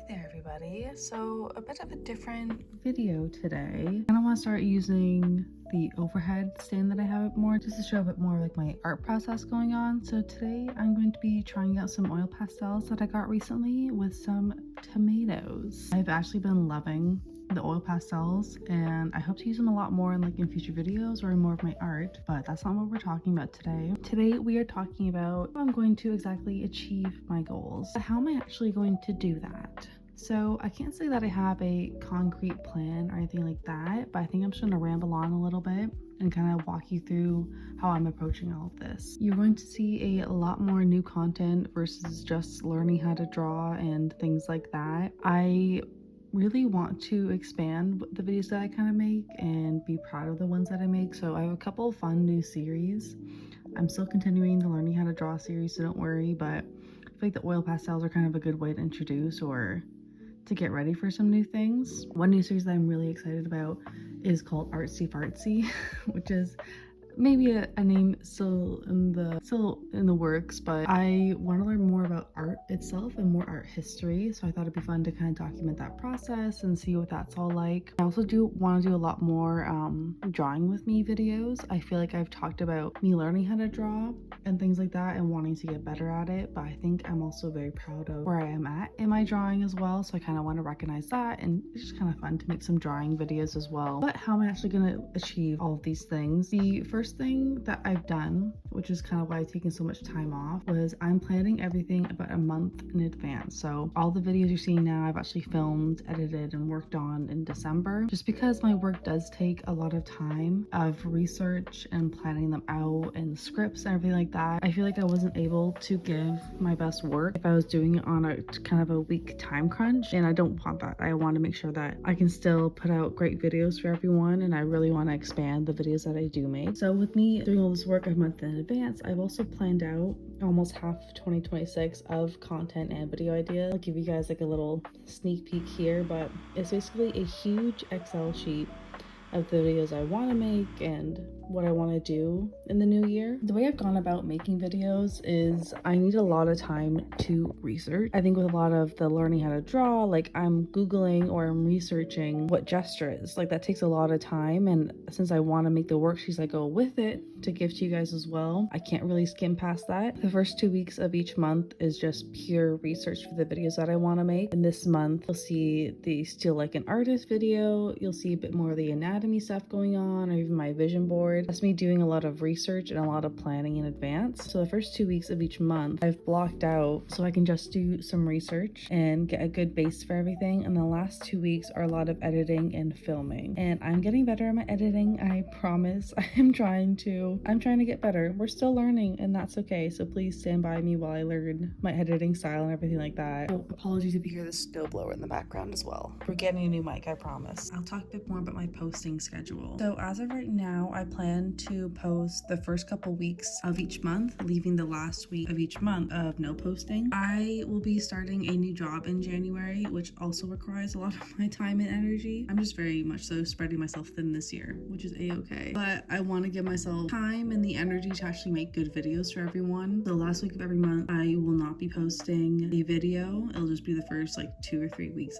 there everybody. So a bit of a different video today. I want to start using the overhead stand that I have more just to show a bit more like my art process going on. So today I'm going to be trying out some oil pastels that I got recently with some tomatoes. I've actually been loving the oil pastels and I hope to use them a lot more in future videos or in more of my art, but that's not what we're talking about today. Today we are talking about how I'm going to exactly achieve my goals. But how am I actually going to do that? So I can't say that I have a concrete plan or anything like that, but I think I'm just gonna ramble on a little bit and kind of walk you through how I'm approaching all of this. You're going to see a lot more new content versus just learning how to draw and things like that. I really want to expand the videos that I kind of make and be proud of the ones that I make. So I have a couple of fun new series. I'm still continuing the learning how to draw series, so don't worry, but I feel like the oil pastels are kind of a good way to introduce or to get ready for some new things. One new series that I'm really excited about is called Artsy Fartsy, which is maybe a name still in the works, but I want to learn more about art itself and more art history, so I thought it'd be fun to kind of document that process and see what that's all like. I also do want to do a lot more drawing with me videos. I feel like I've talked about me learning how to draw and things like that and wanting to get better at it, but I think I'm also very proud of where I am at in my drawing as well, so I kind of want to recognize that, and it's just kind of fun to make some drawing videos as well. But how am I actually going to achieve all of these things? The first thing that I've done, which is kind of why I've taken so much time off, was I'm planning everything about a month in advance. So all the videos you're seeing now I've actually filmed, edited, and worked on in December, just because my work does take a lot of time of research and planning them out and scripts and everything like that. I feel like I wasn't able to give my best work if I was doing it on a kind of a week time crunch, and I don't want that. I want to make sure that I can still put out great videos for everyone, and I really want to expand the videos that I do make. So with me doing all this work a month in advance, I've also planned out almost half of 2026 of content and video ideas. I'll give you guys like a little sneak peek here, but it's basically a huge Excel sheet of the videos I want to make and what I want to do in the new year. The way I've gone about making videos is I need a lot of time to research. I think with a lot of the learning how to draw, like I'm Googling or I'm researching what gesture is. Like that takes a lot of time, and since I want to make the worksheets that go with it to give to you guys as well, I can't really skim past that. The first 2 weeks of each month is just pure research for the videos that I want to make. And this month you'll see the Steal Like an Artist video, you'll see a bit more of the anatomy stuff going on, or even my vision board. That's me doing a lot of research and a lot of planning in advance. So the first 2 weeks of each month I've blocked out so I can just do some research and get a good base for everything, and the last 2 weeks are a lot of editing and filming, and I'm getting better at my editing. I promise. I'm trying to get better. We're still learning, and that's okay, so please stand by me while I learn my editing style and everything like that. So apologies if you hear the snowblower in the background as well. We're getting a new mic, I promise. I'll talk a bit more about my posting schedule. So as of right now, I plan to post the first couple weeks of each month, leaving the last week of each month of no posting. I will be starting a new job in January, which also requires a lot of my time and energy. I'm just very much so spreading myself thin this year, which is a-okay. But I want to give myself time and the energy to actually make good videos for everyone. The last week of every month, I will not be posting a video. It'll just be the first like 2 or 3 weeks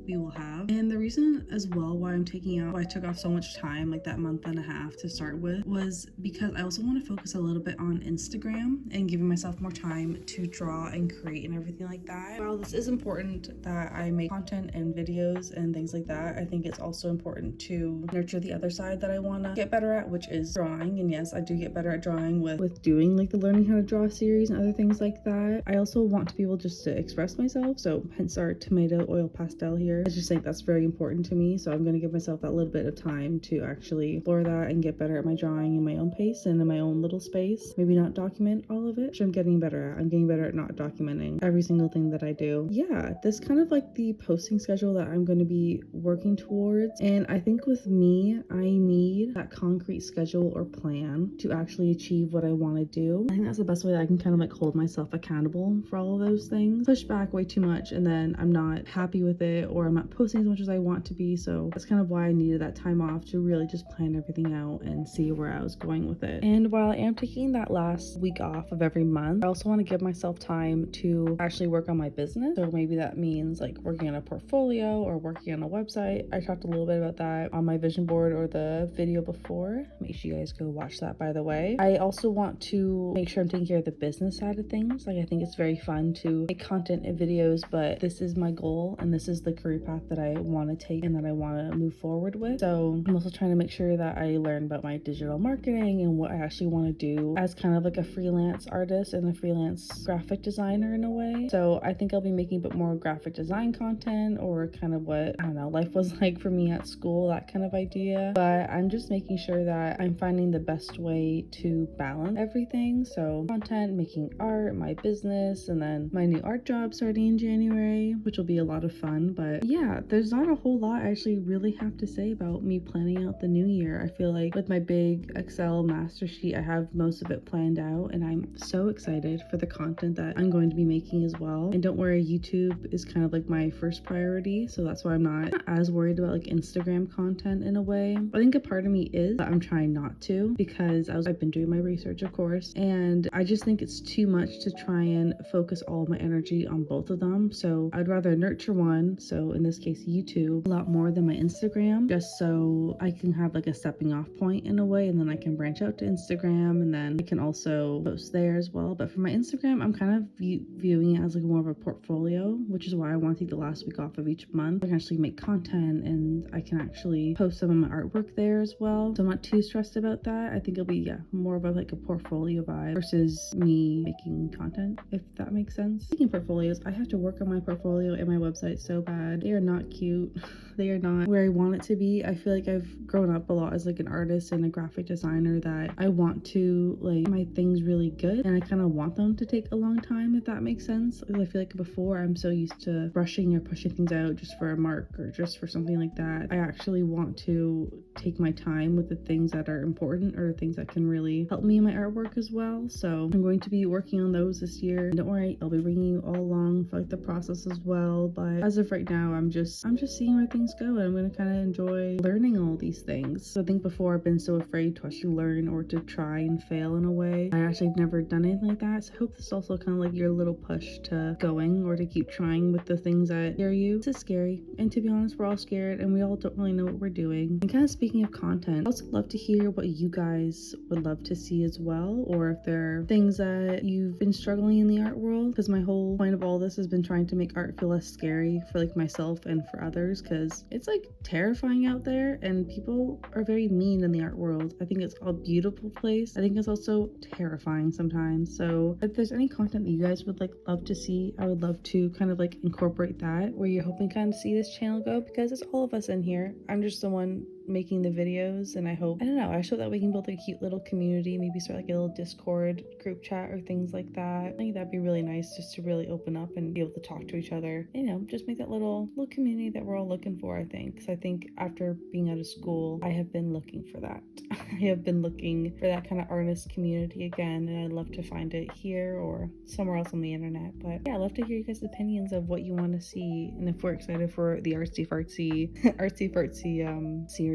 we will have. And the reason as well why I took off so much time, like that month and a half to start with, was because I also want to focus a little bit on Instagram and giving myself more time to draw and create and everything like that. While this is important that I make content and videos and things like that, I think it's also important to nurture the other side that I want to get better at, which is drawing. And yes, I do get better at drawing with doing like the learning how to draw series and other things like that. I also want to be able just to express myself, so hence our tomato oil pastel here. I just think that's very important to me, so I'm going to give myself that little bit of time to actually explore that and get better at my drawing in my own pace and in my own little space. Maybe not document all of it, which I'm getting better at. I'm getting better at not documenting every single thing that I do. Yeah, this kind of like the posting schedule that I'm going to be working towards, and I think with me, I need that concrete schedule or plan to actually achieve what I want to do. I think that's the best way that I can kind of like hold myself accountable for all of those things. Push back way too much and then I'm not happy with it, or I'm not posting as much as I want to be, so that's kind of why I needed that time off to really just plan everything out and see where I was going with it. And while I am taking that last week off of every month, I also want to give myself time to actually work on my business. So maybe that means like working on a portfolio or working on a website. I talked a little bit about that on my vision board or the video before. Make sure you guys go watch that, by the way. I also want to make sure I'm taking care of the business side of things. Like, I think it's very fun to make content and videos, but this is my goal and this is the career path that I want to take and that I want to move forward with. So I'm also trying to make sure that I learn about my digital marketing and what I actually want to do as kind of like a freelance artist and a freelance graphic designer in a way. So I think I'll be making a bit more graphic design content, or kind of what, I don't know, life was like for me at school, that kind of idea. But I'm just making sure that I'm finding the best way to balance everything. So content, making art, my business, and then my new art job starting in January, which will be a lot of fun. But yeah, there's not a whole lot I actually really have to say about me planning out the new year. I feel like with my big Excel master sheet, I have most of it planned out, and I'm so excited for the content that I'm going to be making as well. And don't worry, YouTube is kind of like my first priority, so that's why I'm not as worried about like Instagram content in a way. I think a part of me is, but I'm trying not to, because I've been doing my research, of course, and I just think it's too much to try and focus all of my energy on both of them. So I'd rather nurture one, so in this case YouTube, a lot more than my Instagram, just so I can have like a stepping off point in a way, and then I can branch out to Instagram, and then I can also post there as well. But for my Instagram, I'm kind of viewing it as like more of a portfolio, which is why I want to take the last week off of each month. I can actually make content and I can actually post some of my artwork there as well. So I'm not too stressed about that. I think it'll be more of like a portfolio vibe versus me making content, if that makes sense. Speaking of portfolios, I have to work on my portfolio and my website so bad. They are not cute. They are not where I want it to be. I feel like I've grown up a lot as like an artist and a graphic designer, that I want to like my things really good, and I kind of want them to take a long time, if that makes sense. Because I feel like before, I'm so used to rushing or pushing things out just for a mark or just for something like that. I actually want to take my time with the things that are important, or the things that can really help me in my artwork as well. So I'm going to be working on those this year. Don't worry, I'll be bringing you all along for like the process as well. But as of right now, I'm just seeing where things go, and I'm going to kind of enjoy learning all these things. So I think before, I've been so afraid to actually learn or to try and fail in a way. I actually have never done anything like that. So I hope this is also kind of like your little push to going, or to keep trying with the things that scare you. This is scary, and to be honest, we're all scared and we all don't really know what we're doing. And kind of speaking of content, I'd also love to hear what you guys would love to see as well, or if there are things that you've been struggling in the art world, because my whole point of all this has been trying to make art feel less scary for like myself and for others, because it's like terrifying out there and people are very mean in the art world. I think it's a beautiful place. I think it's also terrifying sometimes. So if there's any content that you guys would like love to see, I would love to kind of like incorporate that, where you're hoping kind of see this channel go, because it's all of us in here. I'm just the one making the videos, and I hope that we can build a cute little community, maybe start like a little Discord group chat or things like that. I think that'd be really nice, just to really open up and be able to talk to each other, just make that little community that we're all looking for. I think, because I think after being out of school, I have been looking for that. I have been looking for that kind of artist community again, and I'd love to find it here or somewhere else on the internet. But yeah, I'd love to hear you guys' opinions of what you want to see, and if we're excited for the artsy fartsy series.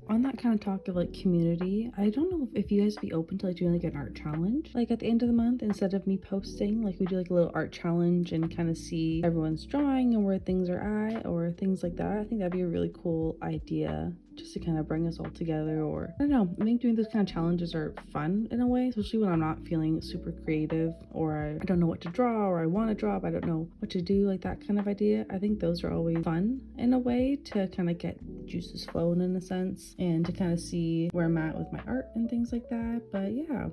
On that kind of talk of like community, I don't know if you guys would be open to like doing like an art challenge, like at the end of the month, instead of me posting, like we do like a little art challenge and kind of see everyone's drawing and where things are at, or things like that. I think that'd be a really cool idea, just to kind of bring us all together. Or I don't know, I think doing those kind of challenges are fun in a way, especially when I'm not feeling super creative, or I don't know what to draw, or I want to draw but I don't know what to do, like that kind of idea. I think those are always fun in a way, to kind of get the juices flowing in a sense, and to kind of see where I'm at with my art and things like that. But yeah,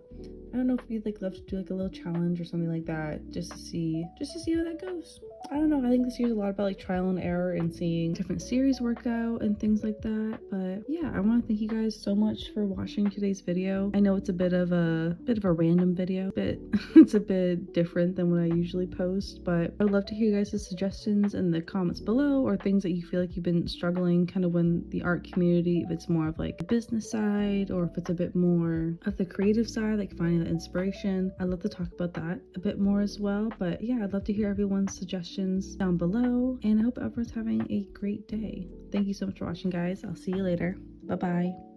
I don't know if you'd like love to do like a little challenge or something like that, just to see how that goes. I don't know, I think this year's a lot about like trial and error and seeing different series work out and things like that. But yeah, I want to thank you guys so much for watching today's video. I know it's a bit of a random video, but it's a bit different than what I usually post, but I'd love to hear you guys' suggestions in the comments below, or things that you feel like you've been struggling kind of when the art community, if it's more of like the business side, or if it's a bit more of the creative side, like finding and inspiration. I'd love to talk about that a bit more as well. But yeah, I'd love to hear everyone's suggestions down below, and I hope everyone's having a great day. Thank you so much for watching, guys. I'll see you later. Bye bye.